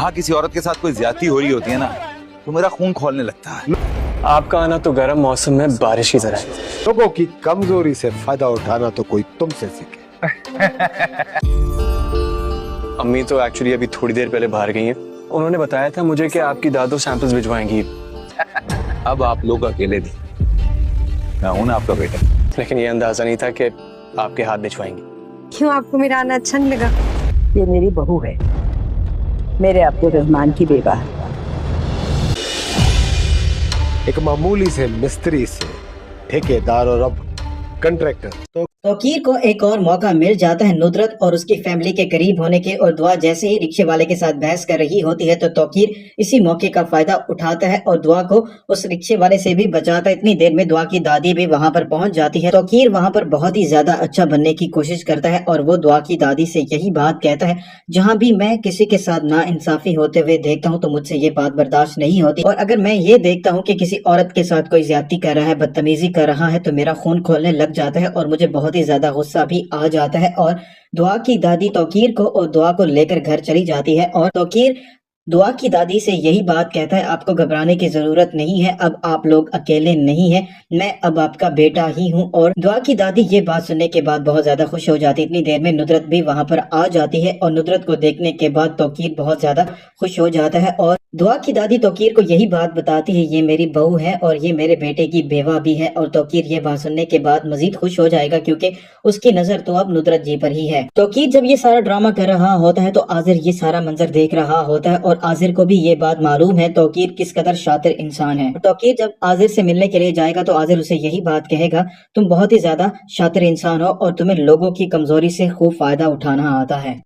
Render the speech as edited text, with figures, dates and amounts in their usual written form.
यहाँ किसी औरत के साथ कोई ज्यादती हो रही होती है ना तो मेरा खून खौलने लगता है। आपका आना तो गर्म मौसम में बारिश की तरह है। लोगों की कमजोरी से फायदा उठाना तो कोई तुमसे सीखे। अम्मी तो एक्चुअली अभी थोड़ी देर पहले बाहर गई हैं। उन्होंने बताया था मुझे कि आपकी दादू सैंपल्स भिजवाएंगी। अब आप लोग अकेले थे, मैं हूं ना आपका बेटा। लेकिन ये अंदाजा नहीं था कि आपके हाथ भिजवाएंगी। क्यों आपको मेरा आना अच्छा नहीं लगा? ये मेरी बहू है, मेरे अब्दुल रहमान की बेवा है। एक मामूली से मिस्त्री से ठेकेदार और अब कंट्रैक्टर। तौकीर को एक और मौका मिल जाता है नुदरत और उसकी फैमिली के करीब होने के, और दुआ जैसे ही रिक्शे वाले के साथ बहस कर रही होती है तो तौकीर इसी मौके का फायदा उठाता है और दुआ को उस रिक्शे वाले से भी बचाता है। इतनी देर में दुआ की दादी भी वहां पर पहुंच जाती है। तौकीर वहां पर बहुत ही ज्यादा अच्छा बनने की कोशिश करता है और वो दुआ की दादी से यही बात कहता है, जहाँ भी मैं किसी के साथ ना इंसाफी होते हुए देखता हूँ तो मुझसे ये बात बर्दाश्त नहीं होती, और अगर मैं ये देखता हूँ कि किसी औरत के साथ कोई ज्यादती कर रहा है, बदतमीजी कर रहा है तो मेरा खून खोलने लग जाता है और मुझे बहुत ही ज्यादा गुस्सा भी आ जाता है। और दुआ की दादी तौकीर को और दुआ को लेकर घर चली जाती है और तौकीर दुआ की दादी से यही बात कहता है, आपको घबराने की जरूरत नहीं है, अब आप लोग अकेले नहीं हैं, मैं अब आपका बेटा ही हूँ। और दुआ की दादी ये बात सुनने के बाद बहुत ज्यादा खुश हो जाती है। इतनी देर में नुदरत भी वहां पर आ जाती है और नुदरत को देखने के बाद तौकीर बहुत ज्यादा खुश हो जाता है और दुआ की दादी तौकीर को यही बात बताती है, ये मेरी बहू है और ये मेरे बेटे की बेवा भी है। और तौकीर ये बात सुनने के बाद मजीद खुश हो जाएगा क्योंकि उसकी नजर तो अब नुदरत जी पर ही है। तौकीर जब ये सारा ड्रामा कर रहा होता है तो आजिर ये सारा मंजर देख रहा होता है और आजिर को भी ये बात मालूम है तौकीर किस कदर शातिर इंसान है। तौकीर जब आजिर से मिलने के लिए जाएगा तो आजिर उसे यही बात कहेगा, तुम बहुत ही ज्यादा शातिर इंसान हो और तुम्हें लोगों की कमजोरी से खूब फायदा उठाना आता है।